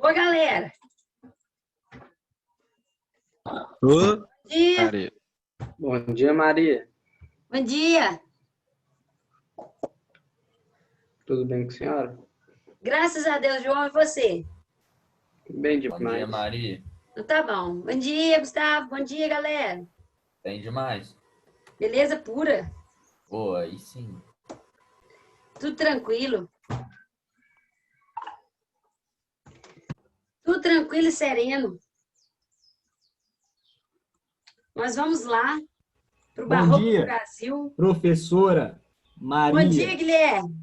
Oi, galera. Ô, Bom dia. Maria. Bom dia, Maria. Bom dia. Tudo bem com a senhora? Graças a Deus, João, e você? Bem Bom dia, demais. Maria. Então tá bom. Bom dia, Gustavo. Bom dia, galera. Bem demais. Beleza pura? Pô, aí sim. Tudo tranquilo? Tudo tranquilo e sereno. Nós vamos lá pro Bom Barroco do dia, Brasil. professora Bom dia, Maria. Guilherme.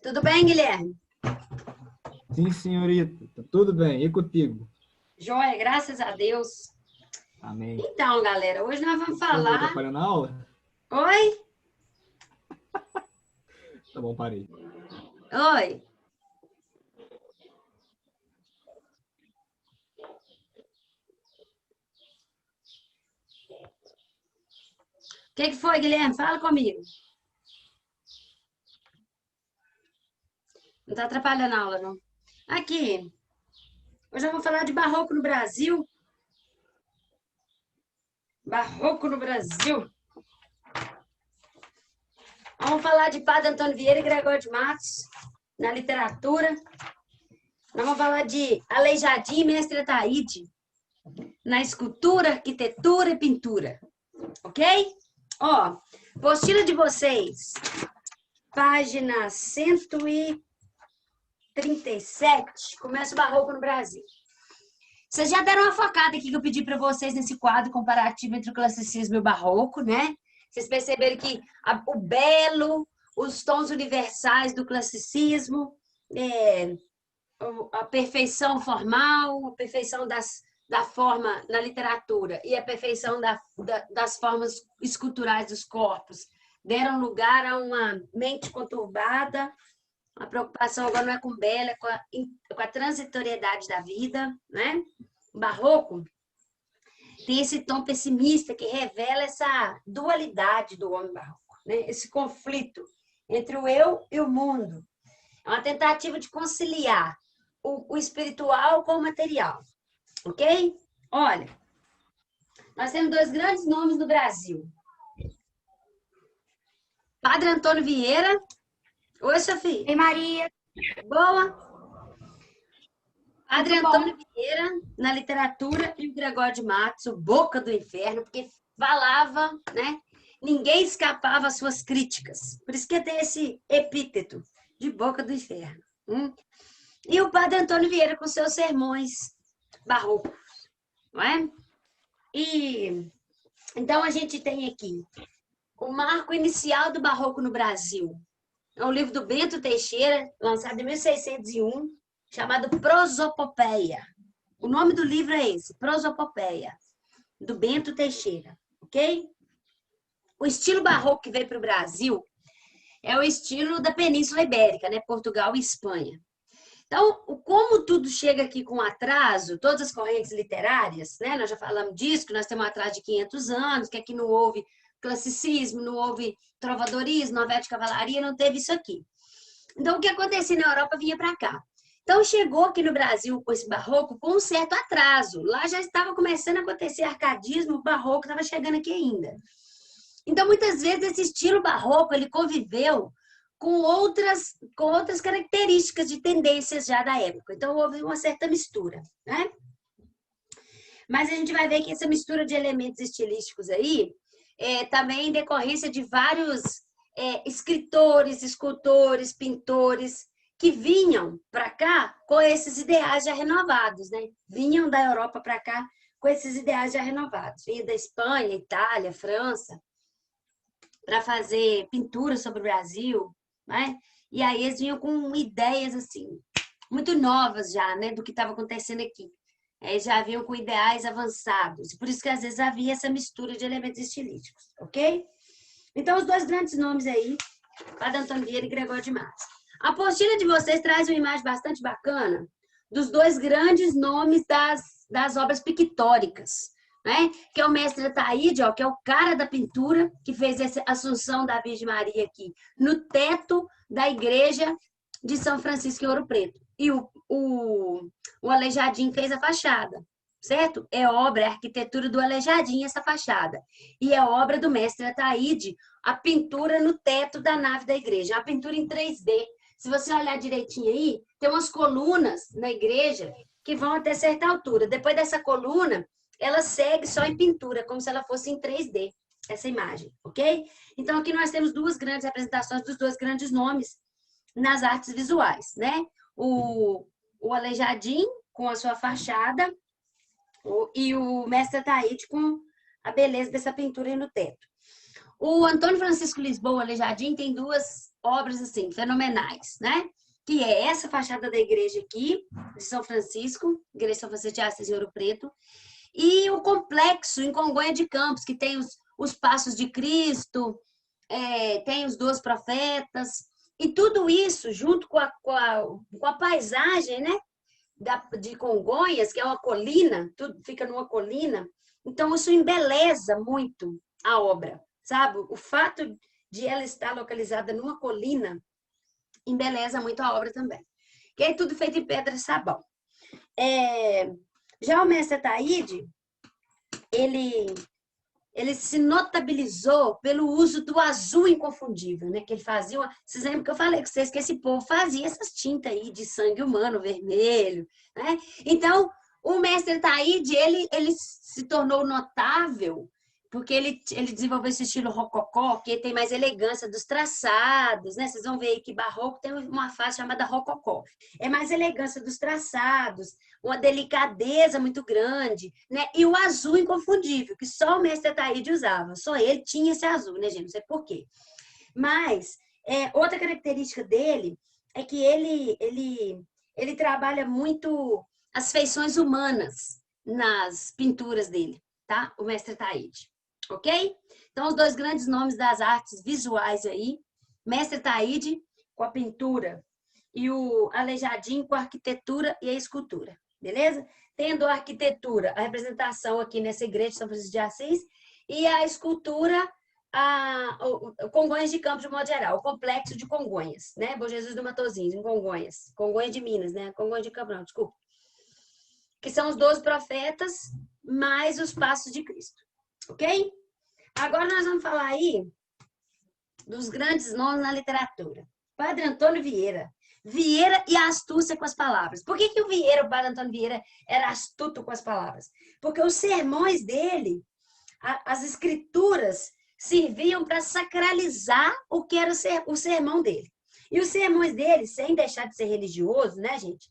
Tudo bem, Guilherme? Sim, senhorita, tá tudo bem, e contigo? Joia, graças a Deus. Amém. Então, galera, hoje nós vamos Estou falar... atrapalhando a aula? Oi? Tá bom, parei. Oi. O que foi, Guilherme? Fala comigo. Não está atrapalhando a aula, não. Aqui. Hoje eu vou falar de barroco no Brasil. Barroco no Brasil. Vamos falar de Padre Antônio Vieira e Gregório de Matos na literatura. Nós vamos falar de Aleijadinho e Mestre Ataíde na escultura, arquitetura e pintura. Ok? Ó, apostila de vocês, página 137, começa o Barroco no Brasil. Vocês já deram uma focada aqui que eu pedi para vocês nesse quadro comparativo entre o classicismo e o barroco, né? Vocês perceberam que o belo, os tons universais do classicismo, a perfeição formal, a perfeição da forma na literatura e a perfeição das formas esculturais dos corpos deram lugar a uma mente conturbada. A preocupação agora não é com o belo, é com a transitoriedade da vida, né? O barroco tem esse tom pessimista que revela essa dualidade do homem barroco, né? Esse conflito entre o eu e o mundo. É uma tentativa de conciliar o espiritual com o material, ok? Olha, nós temos dois grandes nomes no Brasil. Padre Antônio Vieira. Oi, Sofia. Oi, Maria. Boa. Padre Muito Antônio bom. Vieira, na literatura, e o Gregório de Matos, o Boca do Inferno, porque falava, né? Ninguém escapava às suas críticas. Por isso que tem esse epíteto de Boca do Inferno. E o Padre Antônio Vieira com seus sermões barrocos, não é? E então a gente tem aqui o marco inicial do barroco no Brasil. É um livro do Bento Teixeira, lançado em 1601, chamado Prosopopeia. O nome do livro é esse, Prosopopeia, do Bento Teixeira, ok? O estilo barroco que veio para o Brasil é o estilo da Península Ibérica, né? Portugal e Espanha. Então, como tudo chega aqui com atraso, todas as correntes literárias, né? Nós já falamos disso, que nós temos um atraso de 500 anos, que aqui não houve classicismo, não houve trovadorismo, novela de cavalaria, não teve isso aqui. Então, o que acontecia na Europa vinha para cá. Então, chegou aqui no Brasil com esse barroco com um certo atraso. Lá já estava começando a acontecer arcadismo, o barroco estava chegando aqui ainda. Então, muitas vezes, esse estilo barroco, ele conviveu com outras características de tendências já da época. Então, houve uma certa mistura, né? Mas a gente vai ver que essa mistura de elementos estilísticos aí também em decorrência de vários escritores, escultores, pintores, que vinham para cá com esses ideais já renovados, né? Vinham da Europa para cá com esses ideais já renovados. Vinham da Espanha, Itália, França, para fazer pintura sobre o Brasil, né? E aí eles vinham com ideias, assim, muito novas já, né? Do que estava acontecendo aqui. Já vinham com ideais avançados. Por isso que, às vezes, havia essa mistura de elementos estilísticos, ok? Então, os dois grandes nomes aí, Padre Antônio Vieira e Gregório de Matos. A apostila de vocês traz uma imagem bastante bacana dos dois grandes nomes das obras pictóricas, né? Que é o mestre Ataíde, que é o cara da pintura, que fez essa Assunção da Virgem Maria aqui no teto da igreja de São Francisco em Ouro Preto. E o Aleijadinho fez a fachada, certo? É obra, é arquitetura do Aleijadinho essa fachada. E é obra do mestre Ataíde, a pintura no teto da nave da igreja, a pintura em 3D. Se você olhar direitinho aí, tem umas colunas na igreja que vão até certa altura. Depois dessa coluna, ela segue só em pintura, como se ela fosse em 3D, essa imagem, ok? Então, aqui nós temos duas grandes representações dos dois grandes nomes nas artes visuais, né? O Aleijadinho, com a sua fachada, e o mestre Ataíde com a beleza dessa pintura aí no teto. O Antônio Francisco Lisboa Aleijadinho tem duas obras, assim, fenomenais, né? Que é essa fachada da igreja aqui, de São Francisco, Igreja de São Francisco de Assis em Ouro Preto, e o complexo em Congonha de Campos, que tem os Passos de Cristo, tem os 12 profetas, e tudo isso junto com a paisagem, né? De Congonhas, que é uma colina, tudo fica numa colina, então isso embeleza muito a obra, sabe? O fato de ela estar localizada numa colina embeleza muito a obra também. Que é tudo feito em pedra e sabão. Já o mestre Ataíde, ele se notabilizou pelo uso do azul inconfundível, né? Que ele fazia. Vocês lembram que eu falei com vocês que esse povo fazia essas tintas aí de sangue humano, vermelho, né? Então, o mestre Ataíde, ele se tornou notável porque ele desenvolveu esse estilo rococó, que tem mais elegância dos traçados, né? Vocês vão ver aí que barroco tem uma fase chamada rococó. É mais elegância dos traçados, uma delicadeza muito grande, né? E o azul inconfundível, que só o mestre Ataíde usava. Só ele tinha esse azul, né, gente? Não sei por quê. Mas, outra característica dele é que ele trabalha muito as feições humanas nas pinturas dele, tá? O mestre Ataíde. Ok? Então, os dois grandes nomes das artes visuais aí, mestre Ataíde com a pintura e o Aleijadinho com a arquitetura e a escultura, beleza? Tendo a arquitetura, a representação aqui nessa igreja de São Francisco de Assis, e a escultura, o Congonhas de Campos de modo geral, o complexo de Congonhas, né? Bom Jesus do Matozinhos, em Congonhas. Congonhas de Minas, né? Congonhas de Campos, não, desculpa. Que são os 12 profetas, mais os Passos de Cristo. Ok? Agora nós vamos falar aí dos grandes nomes na literatura. Padre Antônio Vieira. Vieira e a astúcia com as palavras. Por que o Padre Antônio Vieira, era astuto com as palavras? Porque os sermões dele, as escrituras, serviam para sacralizar o que era o sermão dele. E os sermões dele, sem deixar de ser religioso, né, gente?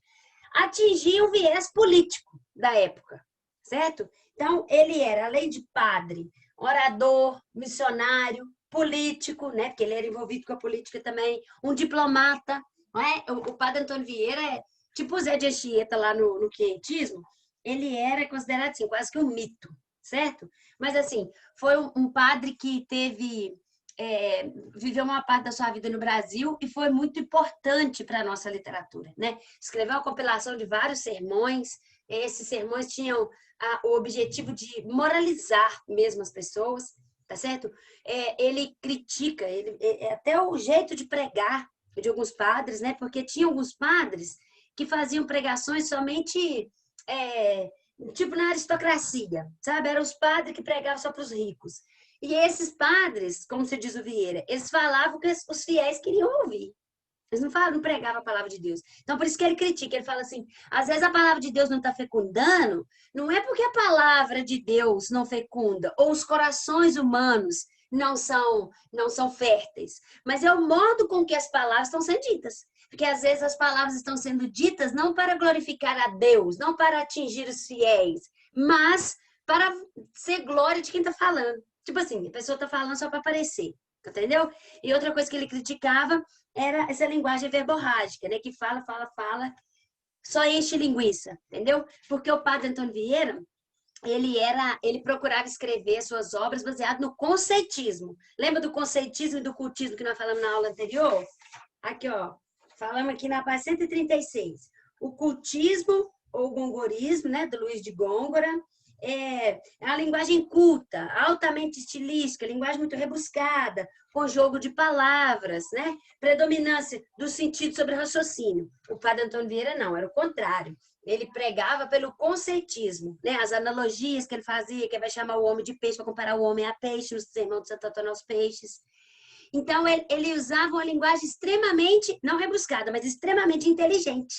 Atingiam o viés político da época, certo? Então, ele era, além de padre, orador, missionário, político, né? Porque ele era envolvido com a política também, um diplomata, não é? O padre Antônio Vieira é tipo o Zé de Anchieta lá no quietismo, ele era considerado assim, quase que um mito, certo? Mas assim, foi um padre que viveu uma parte da sua vida no Brasil e foi muito importante para a nossa literatura, né? Escreveu uma compilação de vários sermões, esses sermões tinham o objetivo de moralizar mesmo as pessoas, tá certo? Ele critica, até o jeito de pregar de alguns padres, né? Porque tinha alguns padres que faziam pregações somente, tipo na aristocracia, sabe? Eram os padres que pregavam só para os ricos. E esses padres, como se diz o Vieira, eles falavam o que os fiéis queriam ouvir. Eles não pregavam a palavra de Deus. Então, por isso que ele critica. Ele fala assim, às vezes a palavra de Deus não está fecundando, não é porque a palavra de Deus não fecunda, ou os corações humanos não são férteis, mas é o modo com que as palavras estão sendo ditas. Porque às vezes as palavras estão sendo ditas não para glorificar a Deus, não para atingir os fiéis, mas para ser glória de quem está falando. Tipo assim, a pessoa está falando só para aparecer, entendeu? E outra coisa que ele criticava era essa linguagem verborrágica, né? Que fala, só enche linguiça, entendeu? Porque o padre Antônio Vieira, ele procurava escrever suas obras baseado no conceitismo. Lembra do conceitismo e do cultismo que nós falamos na aula anterior? Aqui, ó, falamos aqui na página 136. O cultismo ou gongorismo, né, do Luiz de Gôngora, É uma linguagem culta, altamente estilística, linguagem muito rebuscada, com jogo de palavras, né? Predominância do sentido sobre o raciocínio. O padre Antônio Vieira não, era o contrário. Ele pregava pelo conceitismo, né? As analogias que ele fazia, que vai chamar o homem de peixe, para comparar o homem a peixe, no sermão de Santo Antônio aos peixes. Então, ele usava uma linguagem extremamente, não rebuscada, mas extremamente inteligente,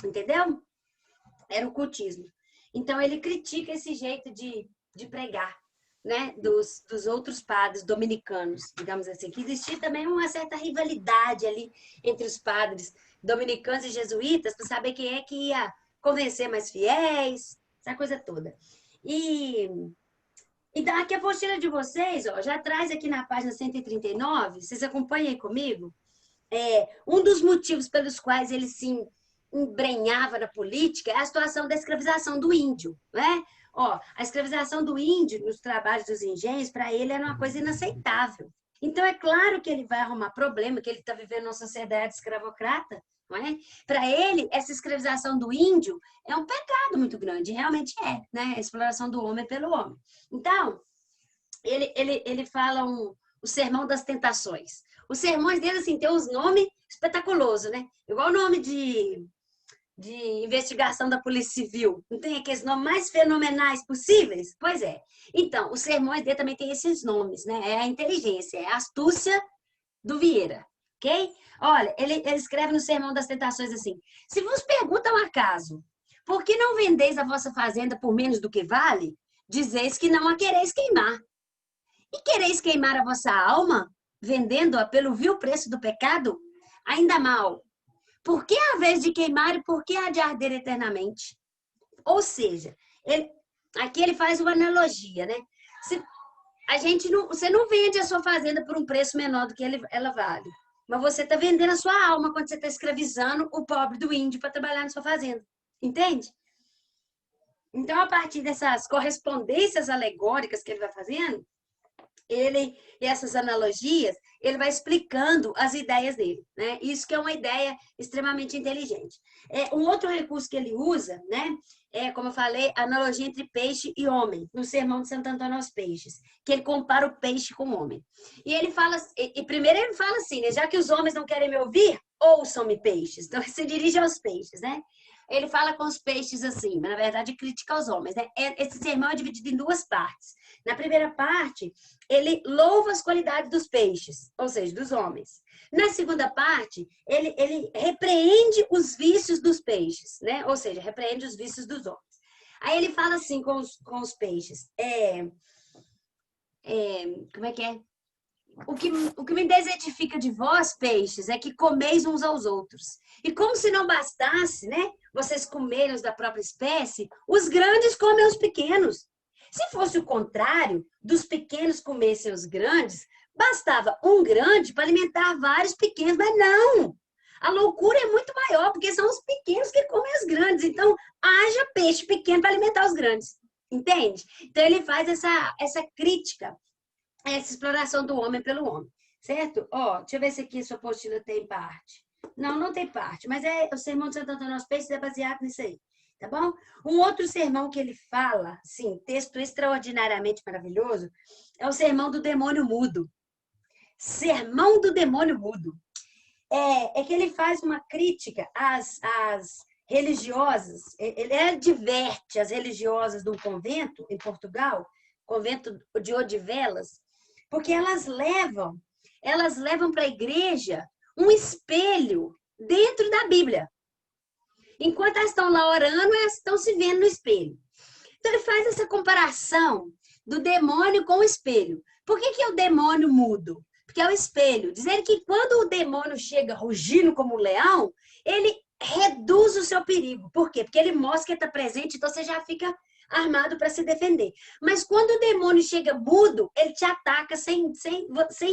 entendeu? Era o cultismo. Então, ele critica esse jeito de pregar, né? Dos outros padres dominicanos, digamos assim, que existia também uma certa rivalidade ali entre os padres dominicanos e jesuítas para saber quem é que ia convencer mais fiéis, essa coisa toda. Então, aqui a apostila de vocês, ó, já traz aqui na página 139, vocês acompanham aí comigo? Um dos motivos pelos quais ele se embrenhava na política é a situação da escravização do índio, né? Ó, a escravização do índio nos trabalhos dos engenhos, para ele, era uma coisa inaceitável. Então, é claro que ele vai arrumar problema, que ele está vivendo numa sociedade escravocrata, não é? Para ele, essa escravização do índio é um pecado muito grande, realmente é, né? A exploração do homem pelo homem. Então, ele fala o sermão das tentações. Os sermões dele, assim, tem uns nomes espetaculosos, né? Igual o nome de investigação da Polícia Civil. Não tem aqueles nomes mais fenomenais possíveis? Pois é. Então, os sermões dele também tem esses nomes, né? É a inteligência, é a astúcia do Vieira, ok? Olha, ele escreve no Sermão das Tentações assim: se vos perguntam acaso, por que não vendeis a vossa fazenda por menos do que vale? Dizeis que não a quereis queimar. E quereis queimar a vossa alma, vendendo-a pelo vil preço do pecado? Ainda mal. Por que a vez de queimar e por que há de arder eternamente? Ou seja, aqui ele faz uma analogia, né? Você não vende a sua fazenda por um preço menor do que ela vale. Mas você está vendendo a sua alma quando você está escravizando o pobre do índio para trabalhar na sua fazenda. Entende? Então, a partir dessas correspondências alegóricas que ele vai fazendo, e essas analogias, ele vai explicando as ideias dele, né? Isso que é uma ideia extremamente inteligente. Um outro recurso que ele usa, né? Como eu falei, a analogia entre peixe e homem, no Sermão de Santo Antônio aos Peixes, que ele compara o peixe com o homem. E ele fala, primeiro ele fala assim, né? Já que os homens não querem me ouvir, ouçam-me peixes. Então, ele se dirige aos peixes, né? Ele fala com os peixes assim, mas na verdade critica aos homens, né? Esse sermão é dividido em duas partes. Na primeira parte, ele louva as qualidades dos peixes, ou seja, dos homens. Na segunda parte, ele repreende os vícios dos peixes, né? Ou seja, repreende os vícios dos homens. Aí ele fala assim com os peixes. Como é que é? O que me desedifica de vós, peixes, é que comeis uns aos outros. E como se não bastasse, né? Vocês comerem os da própria espécie, os grandes comem os pequenos. Se fosse o contrário, dos pequenos comessem os grandes, bastava um grande para alimentar vários pequenos, mas não! A loucura é muito maior, porque são os pequenos que comem os grandes. Então, haja peixe pequeno para alimentar os grandes. Entende? Então, ele faz essa crítica, essa exploração do homem pelo homem. Certo? Deixa eu ver se aqui a sua apostila tem parte. Não tem parte, mas o Sermão de Santo Antônio aos Peixes é baseado nisso aí. Tá bom? Um outro sermão que ele fala, sim, texto extraordinariamente maravilhoso, é o Sermão do Demônio Mudo. Sermão do Demônio Mudo. É que ele faz uma crítica às religiosas, ele adverte as religiosas de um convento em Portugal, convento de Odivelas, porque elas levam para a igreja um espelho dentro da Bíblia. Enquanto elas estão lá orando, elas estão se vendo no espelho. Então, ele faz essa comparação do demônio com o espelho. Por que é o demônio mudo? Porque é o espelho. Dizendo que quando o demônio chega rugindo como um leão, ele reduz o seu perigo. Por quê? Porque ele mostra que está presente, então você já fica armado para se defender. Mas quando o demônio chega mudo, ele te ataca sem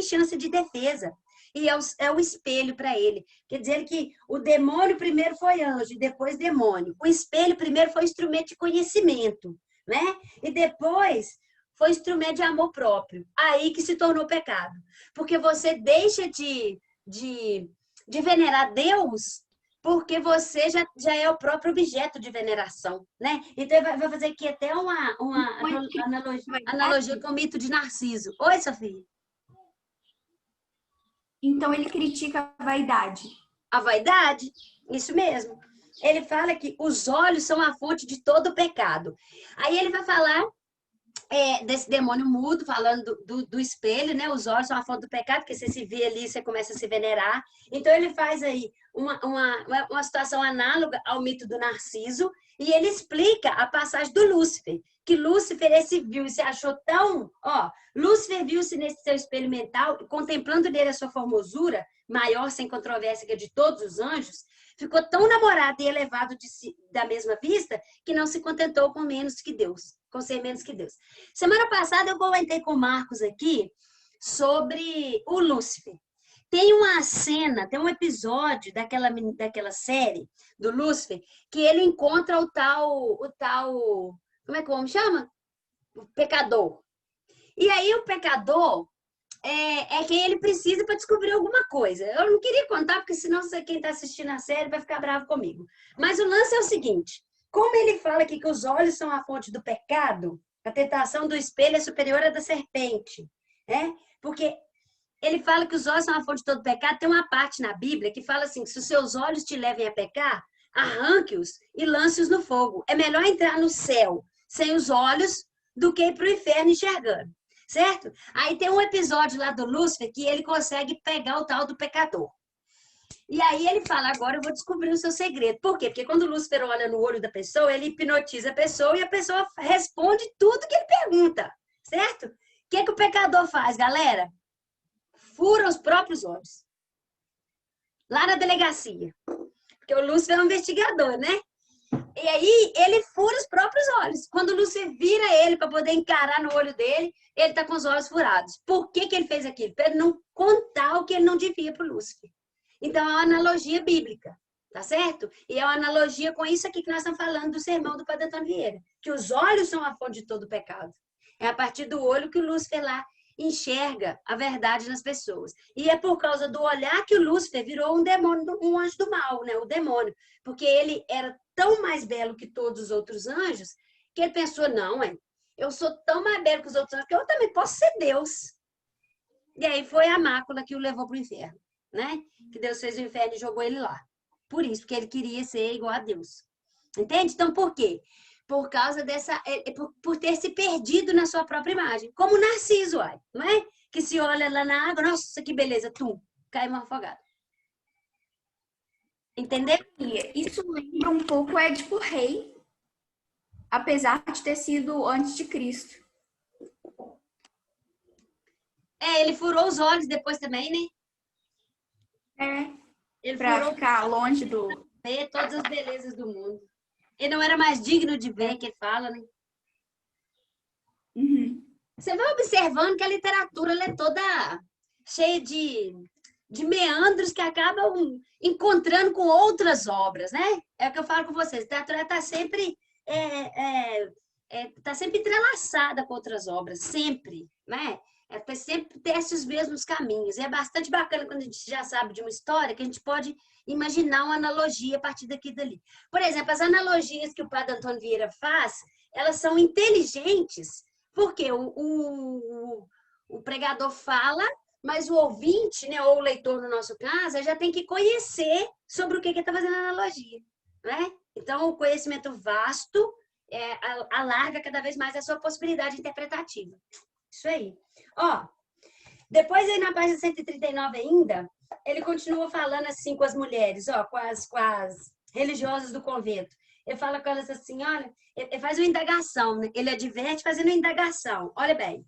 chance de defesa. E é o espelho para ele. Quer dizer que o demônio primeiro foi anjo, e depois demônio. O espelho primeiro foi instrumento de conhecimento, né? E depois foi instrumento de amor próprio. Aí que se tornou pecado. Porque você deixa de venerar Deus Porque você já é o próprio objeto de veneração, né? Então, ele vai fazer aqui até uma analogia com o mito de Narciso. Oi, Sofia. Então, ele critica a vaidade. A vaidade, isso mesmo. Ele fala que os olhos são a fonte de todo o pecado. Aí ele vai falar desse demônio mudo, falando do espelho, né? Os olhos são a fonte do pecado, porque você se vê ali, você começa a se venerar. Então, ele faz aí uma situação análoga ao mito do Narciso, e ele explica a passagem do Lúcifer, que Lúcifer se viu e se achou tão... Lúcifer viu-se nesse seu espelho mental, contemplando nele a sua formosura, maior, sem controvérsia, que a de todos os anjos, ficou tão namorado e elevado da mesma vista, que não se contentou com menos que Deus, com ser menos que Deus. Semana passada eu comentei com o Marcos aqui sobre o Lúcifer. Tem uma cena, tem um episódio daquela série do Lúcifer, que ele encontra o tal, como chama? O pecador. E aí o pecador é quem ele precisa para descobrir alguma coisa. Eu não queria contar, porque senão quem está assistindo a série vai ficar bravo comigo. Mas o lance é o seguinte, como ele fala aqui que os olhos são a fonte do pecado, a tentação do espelho é superior à da serpente, né? Porque ele fala que os olhos são a fonte de todo pecado. Tem uma parte na Bíblia que fala assim, se os seus olhos te levem a pecar, arranque-os e lance-os no fogo. É melhor entrar no céu sem os olhos do que ir para o inferno enxergando. Certo? Aí tem um episódio lá do Lúcifer que ele consegue pegar o tal do pecador. E aí ele fala, agora eu vou descobrir o seu segredo. Por quê? Porque quando o Lúcifer olha no olho da pessoa, ele hipnotiza a pessoa e a pessoa responde tudo que ele pergunta. Certo? O que o pecador faz, galera? Fura os próprios olhos. Lá na delegacia. Porque o Lúcifer é um investigador, né? E aí, ele fura os próprios olhos. Quando o Lúcifer vira ele para poder encarar no olho dele, ele está com os olhos furados. Por que ele fez aquilo? Para ele não contar o que ele não devia para o Lúcifer. Então, é uma analogia bíblica, tá certo? E é uma analogia com isso aqui que nós estamos falando do sermão do Padre Antônio Vieira. Que os olhos são a fonte de todo o pecado. É a partir do olho que o Lúcifer lá enxerga a verdade nas pessoas. E é por causa do olhar que o Lúcifer virou um demônio, um anjo do mal, né? O demônio. Porque ele era tão mais belo que todos os outros anjos, que ele pensou, não, eu sou tão mais belo que os outros anjos, que eu também posso ser Deus. E aí foi a mácula que o levou para o inferno, né? Que Deus fez o inferno e jogou ele lá. Por isso, porque ele queria ser igual a Deus. Entende? Então, por quê? Por causa por ter se perdido na sua própria imagem. Como o Narciso, não é? Que se olha lá na água, nossa, que beleza, cai uma afogada. Entendeu? Isso lembra um pouco o Édipo Rei, apesar de ter sido antes de Cristo. Ele furou os olhos depois também, né? Ele Pra ficar longe do... ver todas as belezas do mundo. Ele não era mais digno de ver, que ele fala, né? Uhum. Você vai observando que a literatura ela é toda cheia de meandros que acabam encontrando com outras obras, né? É o que eu falo com vocês. A literatura está sempre, tá sempre entrelaçada com outras obras, sempre, né? Sempre tece os mesmos caminhos. E é bastante bacana quando a gente já sabe de uma história que a gente pode imaginar uma analogia a partir daqui e dali. Por exemplo, as analogias que o Padre Antônio Vieira faz, elas são inteligentes, porque o pregador fala, mas o ouvinte, né, ou o leitor, no nosso caso, já tem que conhecer sobre o que ele está fazendo a analogia, né? Então, o conhecimento vasto alarga cada vez mais a sua possibilidade interpretativa. Isso aí. Depois aí na página 139 ainda, ele continua falando assim com as mulheres, com as religiosas do convento. Ele fala com elas assim, olha, ele faz uma indagação, né? Ele adverte fazendo uma indagação. Olha bem,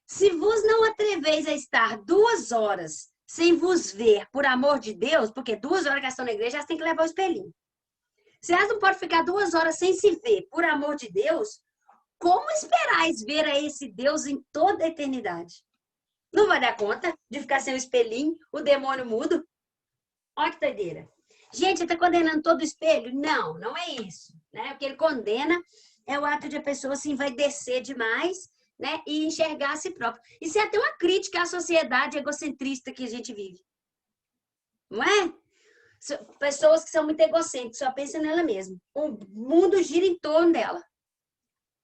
se vos não atreveis a estar 2 horas sem vos ver, por amor de Deus, porque 2 horas que estão na igreja, elas têm que levar o espelhinho. Se elas não podem ficar 2 horas sem se ver, por amor de Deus, como esperais ver a esse Deus em toda a eternidade? Não vai dar conta de ficar sem o espelhinho, o demônio mudo? Olha que doideira. Gente, ele está condenando todo o espelho? Não, não é isso. Né? O que ele condena é o ato de a pessoa assim, vai descer demais, né? E enxergar a si própria. Isso é até uma crítica à sociedade egocentrista que a gente vive. Não é? Pessoas que são muito egocêntricas, só pensam nela mesma. O mundo gira em torno dela.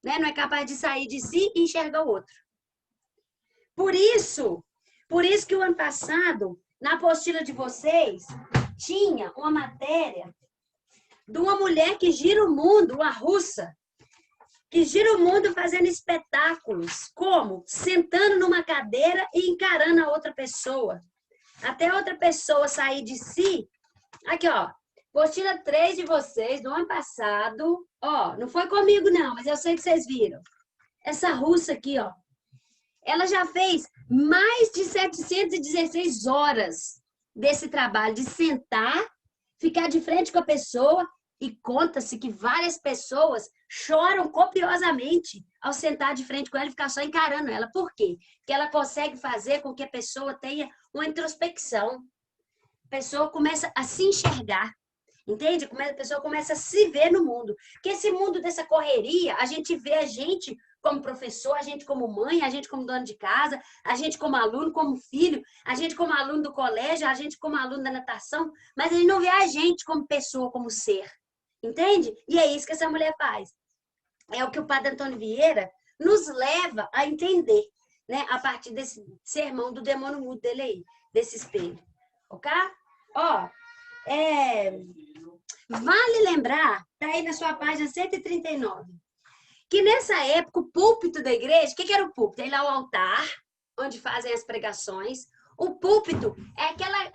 Né? Não é capaz de sair de si e enxergar o outro. Por isso que o ano passado, na apostila de vocês, tinha uma matéria de uma mulher que gira o mundo, uma russa, que gira o mundo fazendo espetáculos. Como? Sentando numa cadeira e encarando a outra pessoa. Até a outra pessoa sair de si. Aqui, ó. Apostila 3 de vocês, do ano passado. Ó, não foi comigo, não, mas eu sei que vocês viram. Essa russa aqui, ó. Ela já fez mais de 716 horas desse trabalho de sentar, ficar de frente com a pessoa, e conta-se que várias pessoas choram copiosamente ao sentar de frente com ela e ficar só encarando ela. Por quê? Porque ela consegue fazer com que a pessoa tenha uma introspecção. A pessoa começa a se enxergar. Entende? A pessoa começa a se ver no mundo. Porque esse mundo dessa correria, a gente vê a gente como professor, a gente como mãe, a gente como dona de casa, a gente como aluno, como filho, a gente como aluno do colégio, a gente como aluno da natação, mas a gente não vê a gente como pessoa, como ser. Entende? E é isso que essa mulher faz. É o que o Padre Antônio Vieira nos leva a entender, né? A partir desse sermão do demônio mudo dele aí, desse espelho. Ok? Ó, vale lembrar, tá aí na sua página 139, que nessa época o púlpito da igreja, o que era o púlpito? É lá o altar, onde fazem as pregações. O púlpito é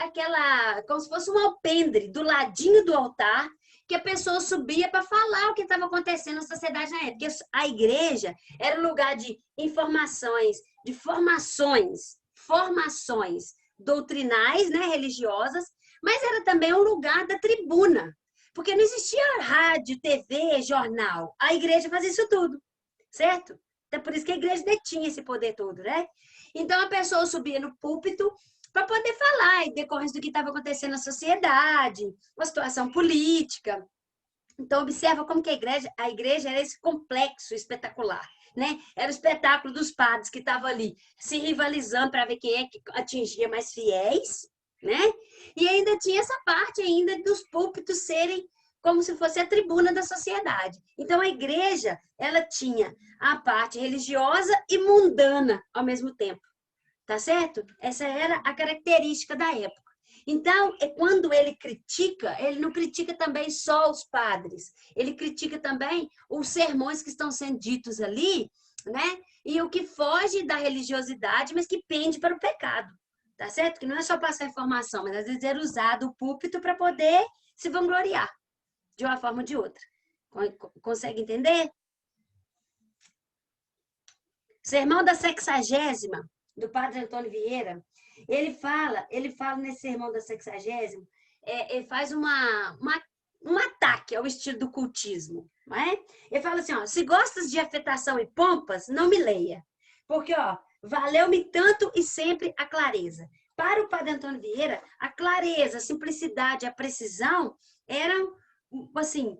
aquela como se fosse um alpendre do ladinho do altar, que a pessoa subia para falar o que estava acontecendo na sociedade na época. Porque a igreja era um lugar de informações, de formações doutrinais, né, religiosas, mas era também um lugar da tribuna. Porque não existia rádio, TV, jornal. A igreja fazia isso tudo, certo? Então, por isso que a igreja detinha esse poder todo, né? Então, a pessoa subia no púlpito para poder falar em decorrência do que estava acontecendo na sociedade, uma situação política. Então, observa como que a igreja era esse complexo espetacular, né? Era o espetáculo dos padres que estavam ali se rivalizando para ver quem é que atingia mais fiéis, né? E ainda tinha essa parte ainda dos púlpitos serem como se fosse a tribuna da sociedade. Então, a igreja, ela tinha a parte religiosa e mundana ao mesmo tempo. Tá certo? Essa era a característica da época. Então, quando ele critica, ele não critica também só os padres. Ele critica também os sermões que estão sendo ditos ali, né? E o que foge da religiosidade, mas que pende para o pecado. Tá certo? Que não é só passar informação, mas às vezes era usado o púlpito para poder se vangloriar de uma forma ou de outra. Consegue entender? Sermão da 60ª, do Padre Antônio Vieira, ele fala nesse sermão da 60ª, ele faz um ataque ao estilo do cultismo, não é? Ele fala assim, ó, se gostas de afetação e pompas, não me leia, porque, ó, valeu-me tanto e sempre a clareza. Para o Padre Antônio Vieira, a clareza, a simplicidade, a precisão eram, assim,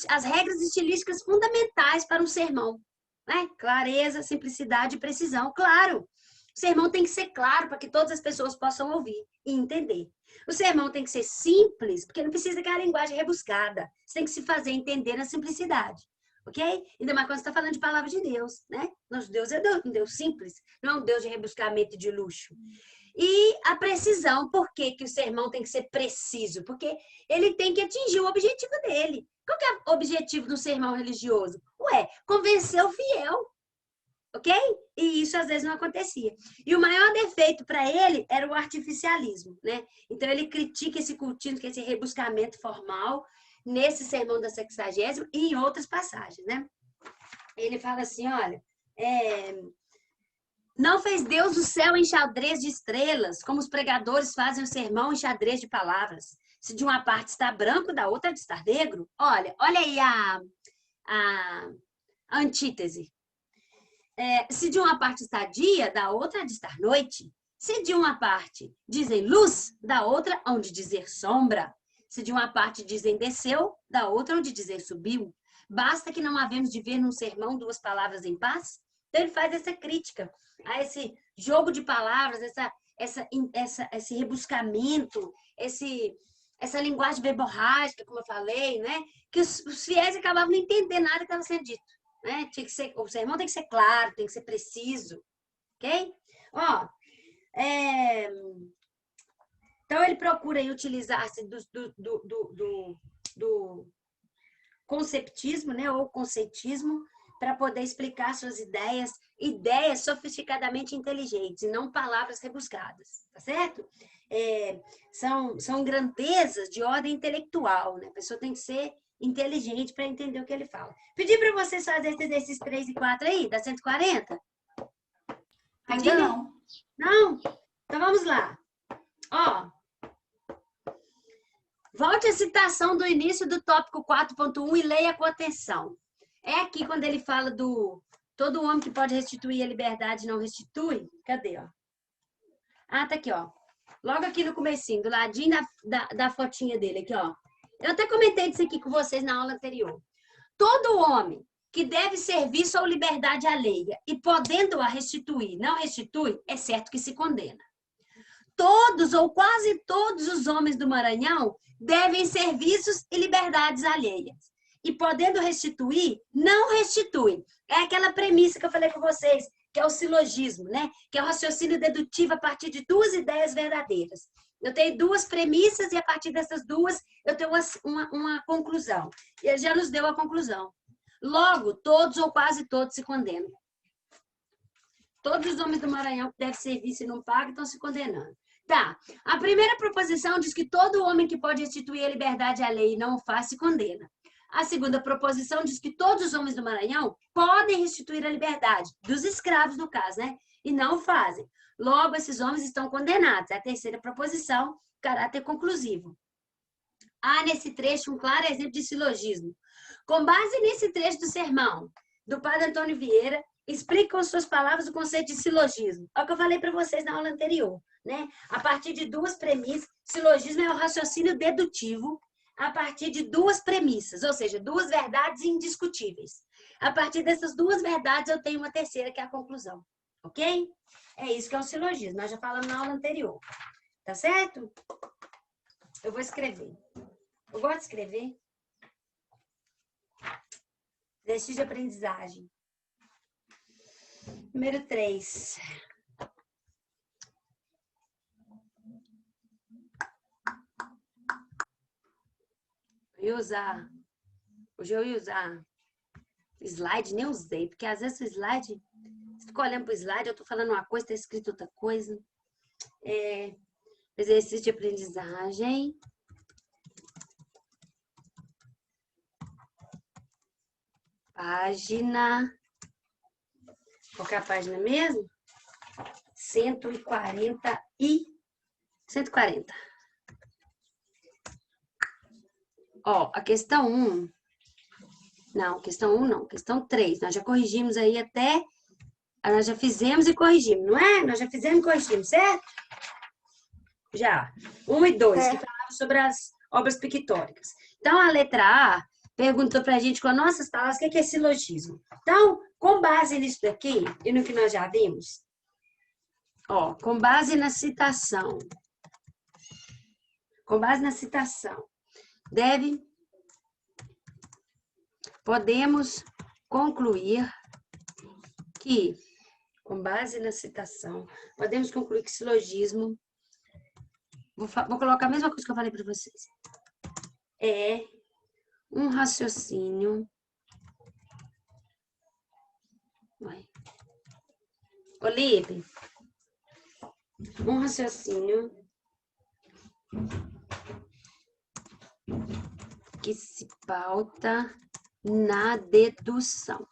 as regras estilísticas fundamentais para um sermão, né? Clareza, simplicidade e precisão, claro. O sermão tem que ser claro para que todas as pessoas possam ouvir e entender. O sermão tem que ser simples, porque não precisa daquela linguagem rebuscada. Você tem que se fazer entender na simplicidade. Ok? Ainda mais quando você está falando de palavra de Deus, né? Nosso Deus é um Deus simples, não é um Deus de rebuscamento e de luxo. E a precisão, por que o sermão tem que ser preciso? Porque ele tem que atingir o objetivo dele. Qual que é o objetivo do sermão religioso? Convencer o fiel. Ok? E isso às vezes não acontecia. E o maior defeito para ele era o artificialismo, né? Então ele critica esse cultismo, que é esse rebuscamento formal, nesse sermão da 60ª e em outras passagens, né? Ele fala assim, olha, não fez Deus o céu em xadrez de estrelas, como os pregadores fazem o sermão em xadrez de palavras. Se de uma parte está branco, da outra de estar negro. Olha aí a antítese. Se de uma parte está dia, da outra de estar noite. Se de uma parte dizem luz, da outra onde dizer sombra. Se de uma parte dizem desceu, da outra onde dizer subiu. Basta que não havemos de ver num sermão duas palavras em paz. Então ele faz essa crítica a esse jogo de palavras, esse rebuscamento, essa linguagem verborrágica, como eu falei, né? Que os fiéis acabavam não entendendo nada que estava sendo dito, né? Tinha que ser, o sermão tem que ser claro, tem que ser preciso, ok? Ó, então ele procura aí utilizar-se do conceptismo, né? Ou conceitismo, para poder explicar suas ideias sofisticadamente inteligentes, e não palavras rebuscadas, tá certo? São grandezas de ordem intelectual, né? A pessoa tem que ser inteligente para entender o que ele fala. Pedi para vocês fazerem esse exercício 3 e 4 aí, da 140? Ainda não. Não? Então vamos lá. Ó, volte à citação do início do tópico 4.1 e leia com atenção. É aqui quando ele fala do todo homem que pode restituir a liberdade não restitui. Cadê, ó? Ah, tá aqui, ó. Logo aqui no comecinho, do ladinho da fotinha dele, aqui, ó. Eu até comentei disso aqui com vocês na aula anterior. Todo homem que deve servir sua liberdade alheia e podendo-a restituir, não restitui, é certo que se condena. Todos ou quase todos os homens do Maranhão devem serviços e liberdades alheias. E podendo restituir, não restitui. É aquela premissa que eu falei com vocês, que é o silogismo, né? Que é o raciocínio dedutivo a partir de duas ideias verdadeiras. Eu tenho duas premissas e a partir dessas duas eu tenho uma conclusão. E ele já nos deu a conclusão. Logo, todos ou quase todos se condenam. Todos os homens do Maranhão que devem servir se não pagam estão se condenando. Tá. A primeira proposição diz que todo homem que pode restituir a liberdade à lei e não o faz se condena. A segunda proposição diz que todos os homens do Maranhão podem restituir a liberdade, dos escravos no caso, né? E não o fazem. Logo, esses homens estão condenados. É a terceira proposição, caráter conclusivo. Há nesse trecho um claro exemplo de silogismo. Com base nesse trecho do sermão do padre Antônio Vieira, explica com suas palavras o conceito de silogismo. É o que eu falei para vocês na aula anterior, né? A partir de duas premissas, silogismo é o raciocínio dedutivo a partir de duas premissas, ou seja, duas verdades indiscutíveis. A partir dessas duas verdades, eu tenho uma terceira, que é a conclusão. Ok? É isso que é o silogismo. Nós já falamos na aula anterior. Tá certo? Eu vou escrever. Eu gosto de escrever. Exercício de aprendizagem. Número 3. Hoje eu ia usar slide, nem usei, porque às vezes o slide, você fica olhando para o slide, eu estou falando uma coisa, está escrito outra coisa. Exercício de aprendizagem. Página. Qual que é a página mesmo? 140. Ó, a questão 1. Não, questão 1 não. Questão 3. Nós já corrigimos aí até... Nós já fizemos e corrigimos, não é? Nós já fizemos e corrigimos, certo? Já. 1 e 2, que falavam sobre as obras pictóricas. Então, a letra A perguntou pra gente com as nossas palavras o que é silogismo. Então, com base nisso daqui e no que nós já vimos, ó, com base na citação, podemos concluir que, com base na citação, podemos concluir que silogismo, vou colocar a mesma coisa que eu falei para vocês, é um raciocínio. Olive, um raciocínio que se pauta na dedução.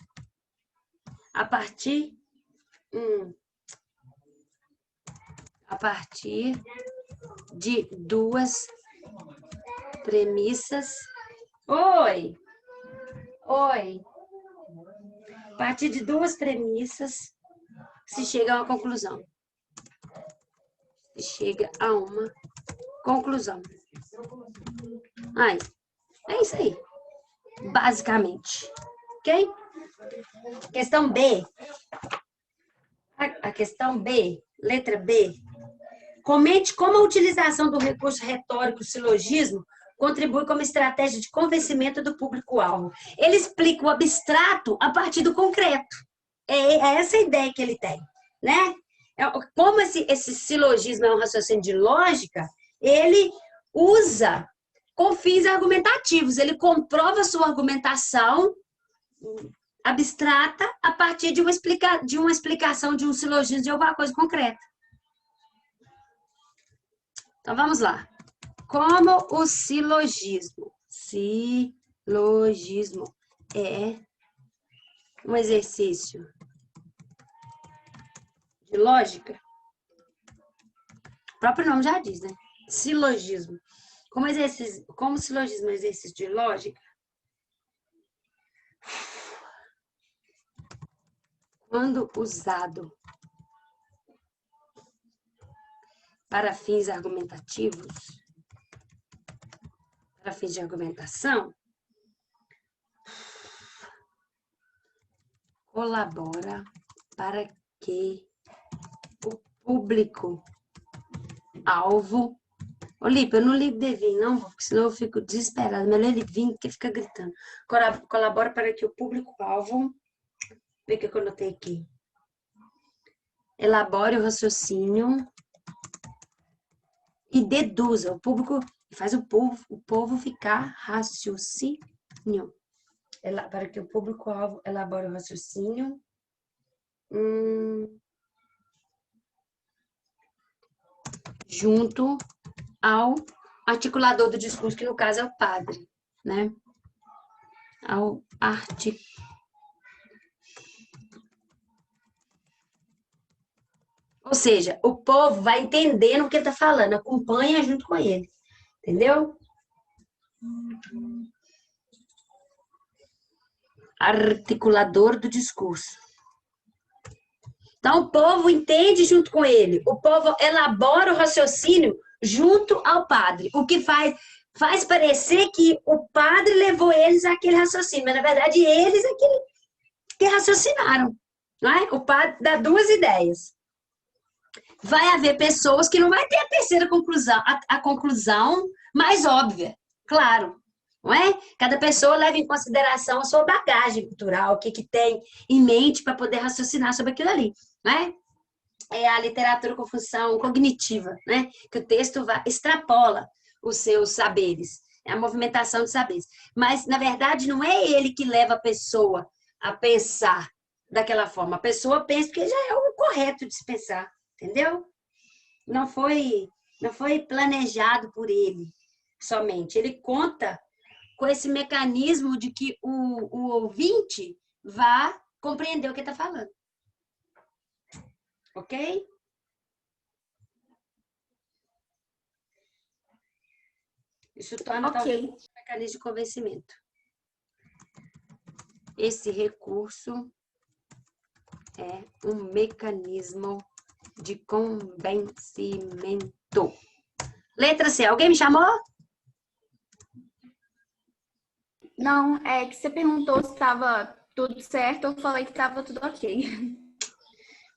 A partir de duas premissas. Oi. A partir de duas premissas, se chega a uma conclusão. É isso aí. Basicamente. Ok? Questão B. A questão B, letra B. Comente como a utilização do recurso retórico silogismo contribui como estratégia de convencimento do público-alvo. Ele explica o abstrato a partir do concreto. É essa a ideia que ele tem, né? Como esse silogismo é um raciocínio de lógica, ele usa com fins argumentativos. Ele comprova sua argumentação abstrata a partir de uma explicação de um silogismo de alguma coisa concreta. Então, vamos lá. Como o silogismo é um exercício de lógica, o próprio nome já diz, né? Silogismo. Como o silogismo é um exercício de lógica, quando usado para fins argumentativos, para fins de argumentação, colabora para que o público-alvo... Olímpia, eu não ligo de vir, não, porque senão eu fico desesperada. Melhor ele vir que fica gritando. Colabora para que o público-alvo... Vê o que eu anotei aqui. Elabore o raciocínio e deduza. O público faz o povo ficar raciocínio. Para que o público-alvo elabore o raciocínio. Junto ao articulador do discurso, que no caso é o padre, né? Ou seja, o povo vai entendendo o que ele está falando, acompanha junto com ele, entendeu? Articulador do discurso. Então, o povo entende junto com ele, o povo elabora o raciocínio junto ao padre, o que faz parecer que o padre levou eles àquele raciocínio, mas, na verdade, eles é que raciocinaram, não é? O padre dá duas ideias. Vai haver pessoas que não vai ter a terceira conclusão, a conclusão mais óbvia, claro, não é? Cada pessoa leva em consideração a sua bagagem cultural, o que tem em mente para poder raciocinar sobre aquilo ali, não é? É a literatura com função cognitiva, né? Que o texto extrapola os seus saberes, é a movimentação de saberes. Mas, na verdade, não é ele que leva a pessoa a pensar daquela forma. A pessoa pensa porque já é o correto de se pensar, entendeu? Não foi planejado por ele somente. Ele conta com esse mecanismo de que o ouvinte vá compreender o que está falando. Ok? Isso torna talvez um mecanismo de convencimento. Esse recurso é um mecanismo de convencimento. Letra C. Alguém me chamou? Não, é que você perguntou se estava tudo certo, eu falei que estava tudo ok.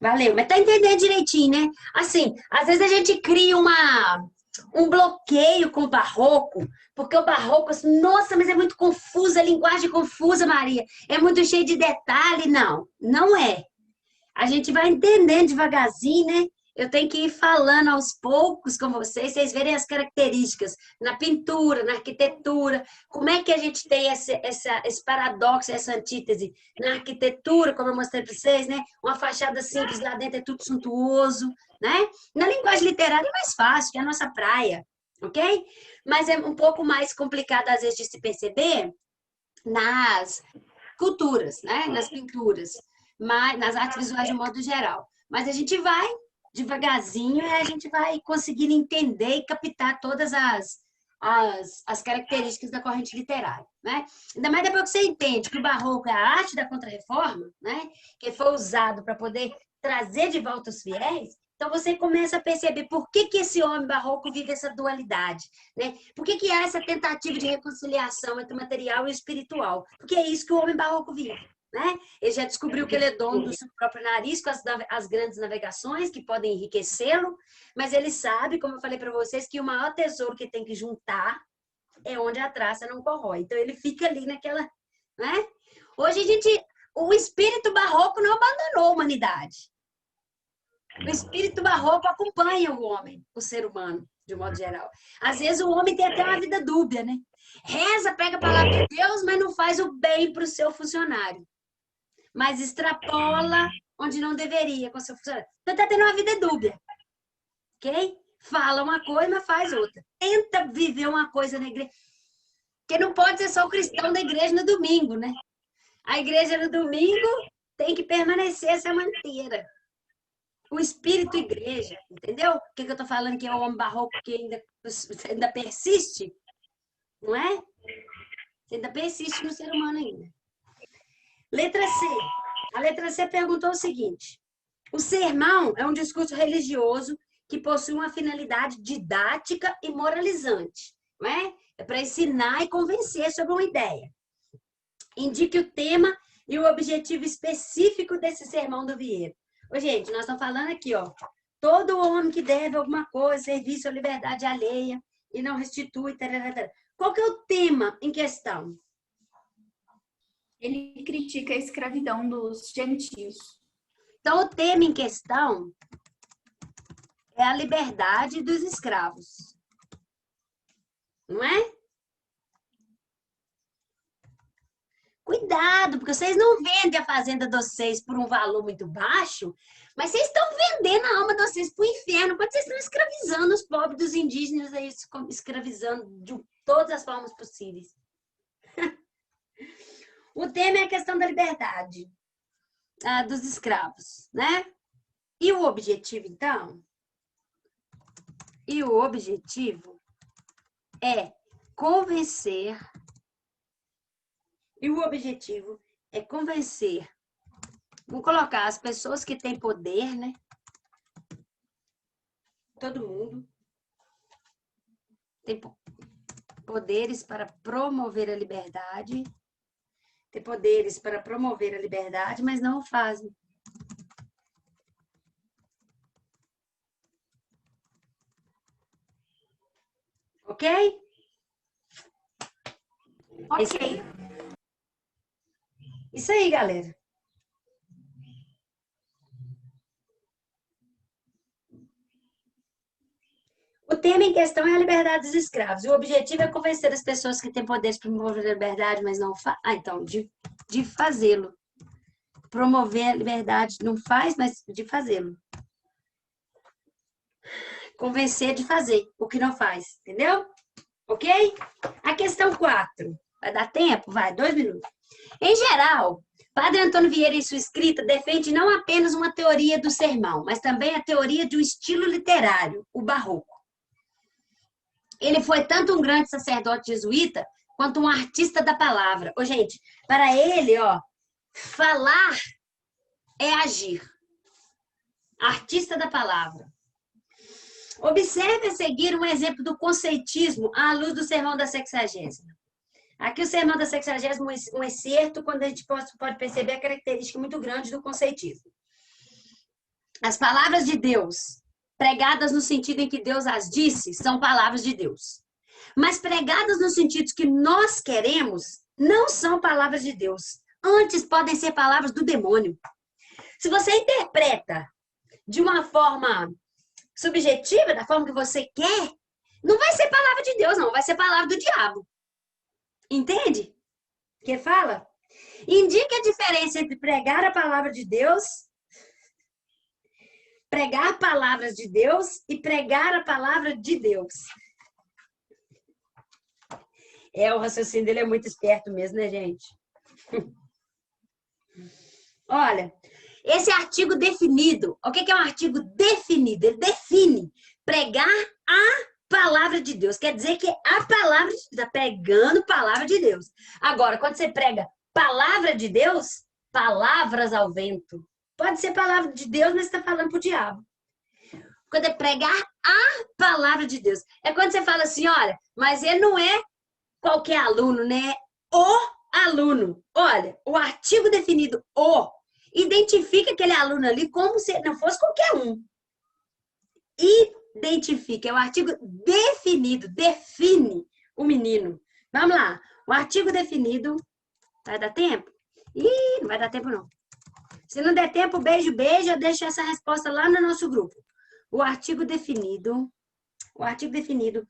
Valeu, mas tá entendendo direitinho, né? Assim, às vezes a gente cria um bloqueio com o barroco, porque o barroco, assim, nossa, mas é muito confusa, a linguagem confusa, Maria, é muito cheio de detalhe. Não, não é. A gente vai entendendo devagarzinho, né? Eu tenho que ir falando aos poucos com vocês verem as características na pintura, na arquitetura, como é que a gente tem esse paradoxo, essa antítese na arquitetura, como eu mostrei para vocês, né? Uma fachada simples, lá dentro é tudo suntuoso, né? Na linguagem literária é mais fácil, que é a nossa praia, ok? Mas é um pouco mais complicado, às vezes, de se perceber nas culturas, né? Nas pinturas, mas nas artes visuais de um modo geral. Mas a gente vai devagarzinho e a gente vai conseguindo entender e captar todas as características da corrente literária, né? Ainda mais depois que você entende que o barroco é a arte da Contra-Reforma, né? Que foi usado para poder trazer de volta os fiéis. Então, você começa a perceber por que esse homem barroco vive essa dualidade, né? Por que há essa tentativa de reconciliação entre o material e o espiritual? Porque é isso que o homem barroco vive, né? Ele já descobriu que ele é dono do seu próprio nariz com as grandes navegações que podem enriquecê-lo, mas ele sabe, como eu falei para vocês, que o maior tesouro que tem que juntar é onde a traça não corrói. Então ele fica ali naquela, né? Hoje o espírito barroco não abandonou a humanidade. O espírito barroco acompanha o homem, o ser humano, de um modo geral. Às vezes o homem tem até uma vida dúbia, né? Reza, pega a palavra de Deus, mas não faz o bem para o seu funcionário. Mas extrapola onde não deveria com o seu funcionário. Então está tendo uma vida dúbia. Ok? Fala uma coisa, mas faz outra. Tenta viver uma coisa na igreja. Porque não pode ser só o cristão da igreja no domingo, né? A igreja no domingo tem que permanecer essa manteira. O espírito igreja, entendeu? O que eu tô falando que é o homem barroco que ainda persiste? Não é? Ainda persiste no ser humano ainda. Letra C. A letra C perguntou o seguinte. O sermão é um discurso religioso que possui uma finalidade didática e moralizante. Não é? É para ensinar e convencer sobre uma ideia. Indique o tema e o objetivo específico desse sermão do Vieira. Ô, gente, nós estamos falando aqui, ó. Todo homem que deve alguma coisa, serviço ou liberdade alheia e não restitui, tarará. Qual que é o tema em questão? Ele critica a escravidão dos gentios. Então, o tema em questão é a liberdade dos escravos. Não é? Cuidado, porque vocês não vendem a fazenda de vocês por um valor muito baixo, mas vocês estão vendendo a alma de vocês para o inferno, quando vocês estão escravizando os pobres dos indígenas, aí, escravizando de todas as formas possíveis. O tema é a questão da liberdade dos escravos, né? E o objetivo, então? E o objetivo é convencer. E o objetivo é convencer. Vamos colocar as pessoas que têm poder, né? Todo mundo tem poderes para promover a liberdade. Tem poderes para promover a liberdade, mas não o fazem. Ok? Ok. Isso aí, galera. O tema em questão é a liberdade dos escravos. E o objetivo é convencer as pessoas que têm poderes para promover a liberdade, mas não fazem. Então, de fazê-lo. Promover a liberdade não faz, mas de fazê-lo. Convencer de fazer o que não faz. Entendeu? Ok? A questão 4. Vai dar tempo? Vai, 2 minutos. Em geral, Padre Antônio Vieira, em sua escrita, defende não apenas uma teoria do sermão, mas também a teoria de um estilo literário, o barroco. Ele foi tanto um grande sacerdote jesuíta, quanto um artista da palavra. Ô, gente, para ele, ó, falar é agir. Artista da palavra. Observe a seguir um exemplo do conceitismo à luz do sermão da Sexagésima. Aqui o sermão da Sexagésima, um excerto, quando a gente pode perceber a característica muito grande do conceitismo. As palavras de Deus, pregadas no sentido em que Deus as disse, são palavras de Deus. Mas pregadas no sentido que nós queremos, não são palavras de Deus. Antes podem ser palavras do demônio. Se você interpreta de uma forma subjetiva, da forma que você quer, não vai ser palavra de Deus, não. Vai ser palavra do diabo. Entende? Que fala? Indica a diferença entre pregar a palavra de Deus, pregar palavras de Deus e pregar a palavra de Deus. O raciocínio dele é muito esperto mesmo, né, gente? Olha, esse artigo definido, o que é um artigo definido? Ele define pregar a palavra de Deus. Quer dizer que a palavra de Deus está pregando a palavra de Deus. Agora, quando você prega palavra de Deus, palavras ao vento. Pode ser palavra de Deus, mas está falando para o diabo. Quando é pregar a palavra de Deus. É quando você fala assim, olha, mas ele não é qualquer aluno, né? O aluno. Olha, o artigo definido o identifica aquele aluno ali como se não fosse qualquer um. Identifica, é o artigo definido, define o menino. Vamos lá. O artigo definido, vai dar tempo? Ih, não vai dar tempo não. Se não der tempo, beijo, beijo, eu deixo essa resposta lá no nosso grupo. O artigo definido